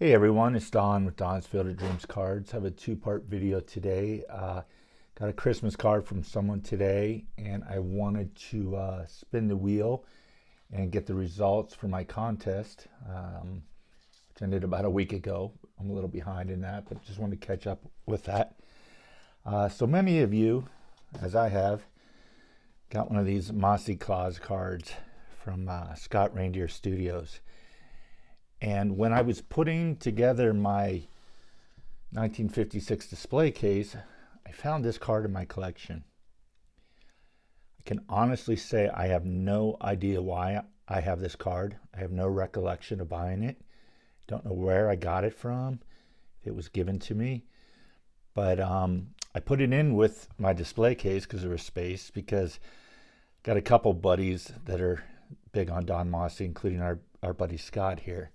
Hey everyone, it's Don with Don's Field of Dreams Cards. I have a two-part video today. Got a Christmas card from someone today, and I wanted to spin the wheel and get the results for my contest, which ended about a week ago. I'm a little behind in that, but just wanted to catch up with that. So many of you, as I have, got one of these Mossy Claus cards from Scott Reindeer Studios. And when I was putting together my 1956 display case, I found this card in my collection. I can honestly say I have no idea why I have this card. I have no recollection of buying it. Don't know where I got it from. It was given to me. But I put it in with my display case because there was space, because I got a couple buddies that are big on Don Mossy, including our buddy Scott here.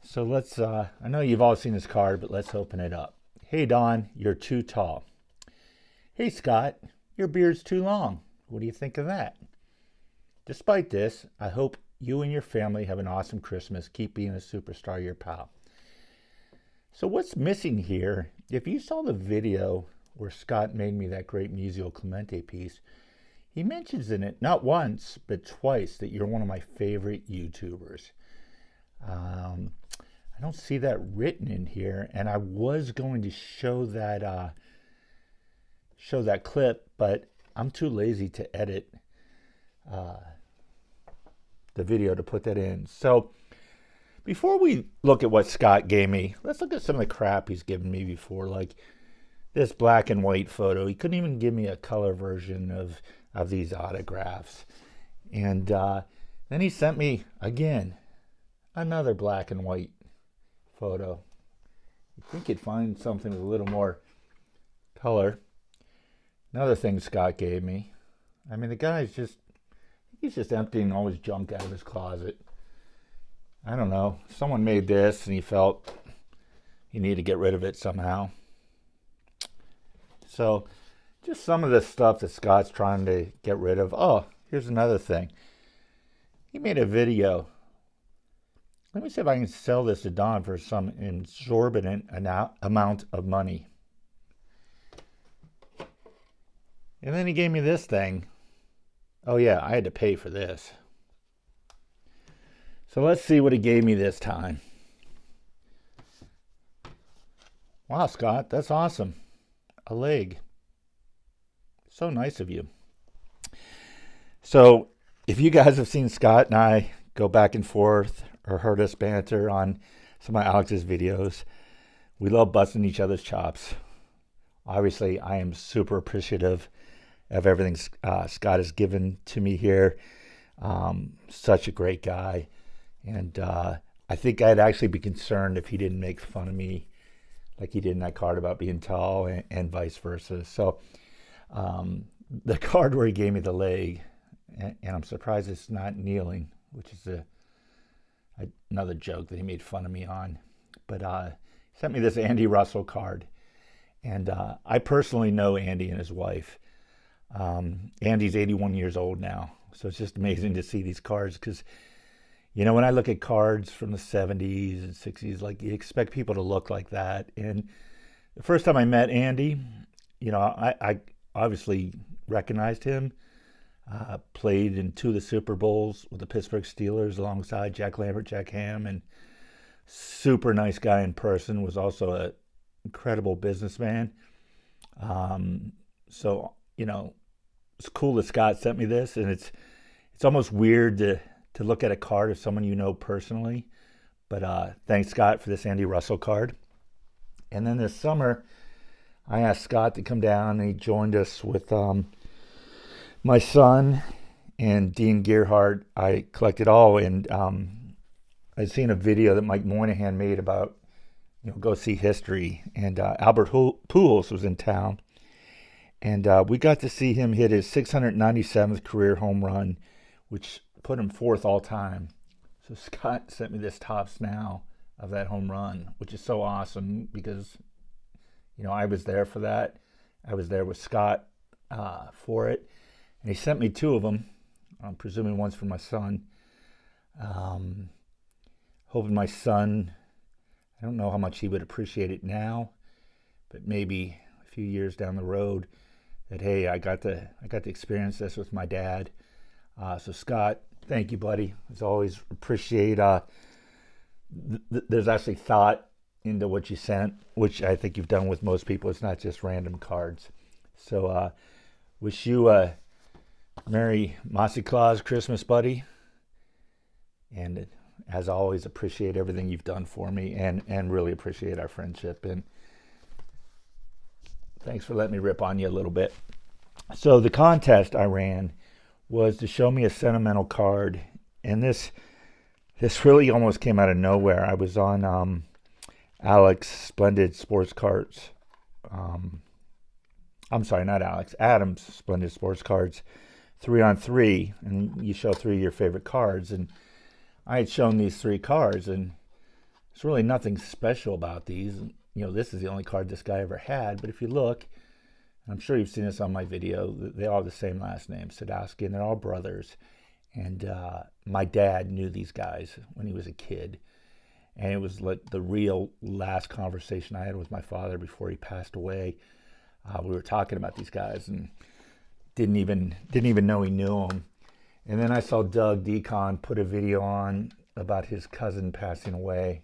So let's, I know you've all seen this card, but let's open it up. Hey Don, you're too tall. Hey Scott, your beard's too long. What do you think of that? Despite this, I hope you and your family have an awesome Christmas. Keep being a superstar, your pal. So what's missing here, if you saw the video where Scott made me that great Muzio Clemente piece, he mentions in it, not once, but twice, that you're one of my favorite YouTubers. I don't see that written in here, and I was going to show that clip, but I'm too lazy to edit the video to put that in. So before we look at what Scott gave me, let's look at some of the crap he's given me before, like this black and white photo. He couldn't even give me a color version of these autographs. And then he sent me, again, another black and white photo. I think you'd find something with a little more color. Another thing Scott gave me. I mean, the guy's he's just emptying all his junk out of his closet. I don't know. Someone made this and he felt he needed to get rid of it somehow. So just some of the stuff that Scott's trying to get rid of. Oh, here's another thing. He made a video. Let me see if I can sell this to Don for some exorbitant amount of money. And then he gave me this thing. Oh yeah, I had to pay for this. So let's see what he gave me this time. Wow, Scott, that's awesome. A leg. So nice of you. So if you guys have seen Scott and I go back and forth or heard us banter on some of Alex's videos, we love busting each other's chops. Obviously, I am super appreciative of everything Scott has given to me here. Such a great guy. And I think I'd actually be concerned if he didn't make fun of me like he did in that card about being tall, and vice versa. So the card where he gave me the leg, and I'm surprised it's not kneeling, which is another joke that he made fun of me on. But he sent me this Andy Russell card. And I personally know Andy and his wife. Andy's 81 years old now. So it's just amazing to see these cards, because, you know, when I look at cards from the 70s and 60s, like, you expect people to look like that. And the first time I met Andy, you know, I obviously recognized him. Played in 2 of the Super Bowls with the Pittsburgh Steelers alongside Jack Lambert, Jack Ham, and super nice guy in person. Was also an incredible businessman. So, you know, it's cool that Scott sent me this, and it's almost weird to look at a card of someone you know personally. But thanks, Scott, for this Andy Russell card. And then this summer, I asked Scott to come down, and he joined us with my son and Dean Gearhart. I collected all, and I'd seen a video that Mike Moynihan made about, you know, go see history, and Albert Pujols was in town, and we got to see him hit his 697th career home run, which put him 4th all time. So Scott sent me this Topps Now of that home run, which is so awesome because, you know, I was there for that. I was there with Scott for it. And he sent me 2 of them. I'm presuming one's for my son. Hoping my son I don't know how much he would appreciate it now, but maybe a few years down the road that, hey, I got to experience this with my dad. So Scott, thank you, buddy. As always, appreciate. There's actually thought into what you sent, which I think you've done with most people. It's not just random cards. So wish you a Merry Mossy Claus Christmas, buddy. And as always, appreciate everything you've done for me, and really appreciate our friendship. And thanks for letting me rip on you a little bit. So the contest I ran was to show me a sentimental card, and this really almost came out of nowhere. I was on Alex Splendid Sports Cards. I'm sorry, not Alex. Adam's Splendid Sports Cards 3-on-3, and you show 3 of your favorite cards. And I had shown these 3 cards, and there's really nothing special about these. You know, this is the only card this guy ever had. But if you look, I'm sure you've seen this on my video, they all have the same last name, Sadowski, and they're all brothers. And my dad knew these guys when he was a kid. And it was like the real last conversation I had with my father before he passed away. We were talking about these guys and didn't even know he knew them. And then I saw Doug Decon put a video on about his cousin passing away.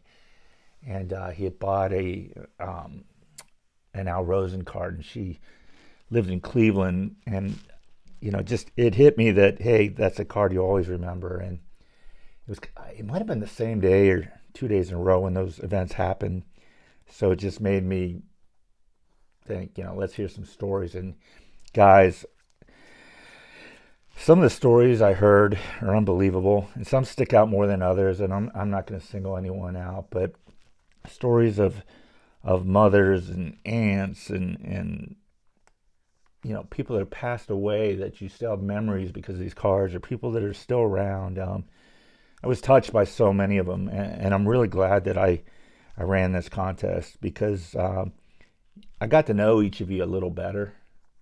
And he had bought an Al Rosen card, and she lived in Cleveland. And, you know, just it hit me that, hey, that's a card you always remember. And it might have been the same day or 2 days in a row when those events happened. So it just made me think, you know, let's hear some stories. And guys, some of the stories I heard are unbelievable, and some stick out more than others. And I'm not going to single anyone out, but stories of mothers and aunts and you know, people that have passed away that you still have memories because of these cards, or people that are still around. I was touched by so many of them, and I'm really glad that I ran this contest because I got to know each of you a little better.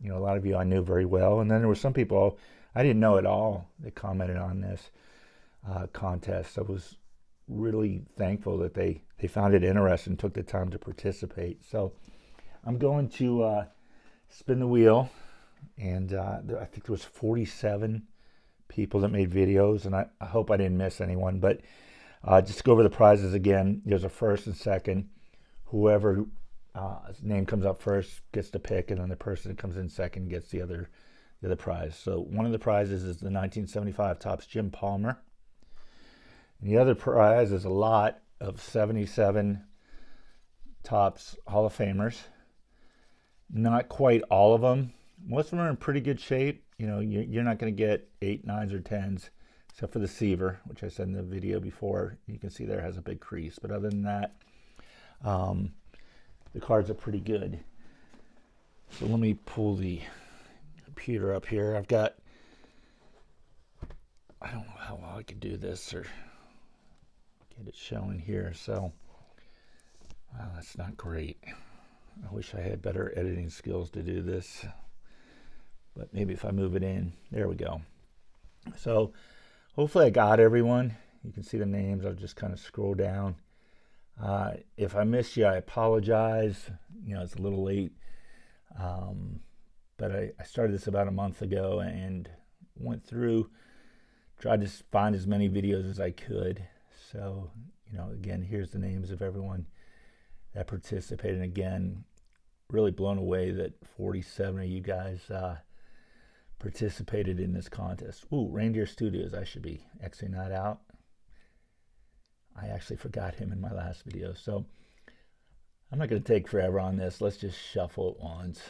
You know, a lot of you I knew very well, and then there were some people I didn't know at all that commented on this contest. I was really thankful that they found it interesting and took the time to participate. So I'm going to spin the wheel, and I think there was 47 people that made videos, and I hope I didn't miss anyone. But just to go over the prizes again, there's a first and second. Whoever name comes up first gets to pick, and then the person that comes in second gets the other prize. So one of the prizes is the 1975 Topps Jim Palmer. And the other prize is a lot of 77 Topps Hall of Famers. Not quite all of them. Most of them are in pretty good shape. You know, you're not going to get 8, 9s, or 10s, except for the Seaver, which I said in the video before. You can see there has a big crease. But other than that, the cards are pretty good. So let me pull the computer up here. I don't know how well I could do this or get it showing here. So, wow, that's not great. I wish I had better editing skills to do this. But maybe if I move it in, there we go. So hopefully I got everyone. You can see the names. I'll just kind of scroll down. If I missed you, I apologize. You know, it's a little late. But I started this about a month ago and went through, tried to find as many videos as I could. So, you know, again, here's the names of everyone that participated. And again, really blown away that 47 of you guys participated in this contest. Ooh, Reindeer Studios. I should be Xing that out. I actually forgot him in my last video. So I'm not going to take forever on this. Let's just shuffle it once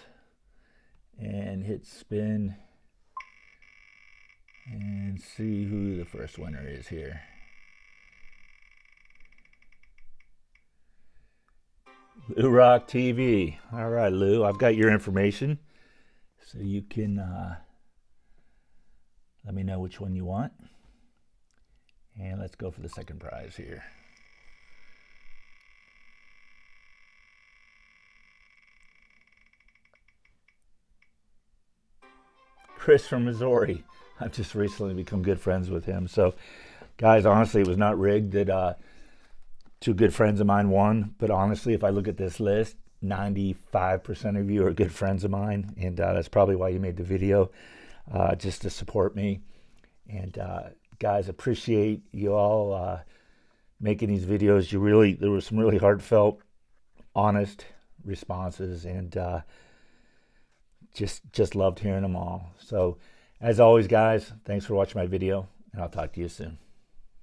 and hit spin and see who the first winner is here. Lou Rock TV. All right, Lou, I've got your information, so you can let me know which one you want. And let's go for the second prize here. Chris from Missouri. I've just recently become good friends with him. So, guys, honestly, it was not rigged that Two good friends of mine won, but honestly, if I look at this list, 95% of you are good friends of mine, and that's probably why you made the video, just to support me. And guys, appreciate you all making these videos. There were some really heartfelt, honest responses, and just loved hearing them all. So, as always, guys, thanks for watching my video, and I'll talk to you soon.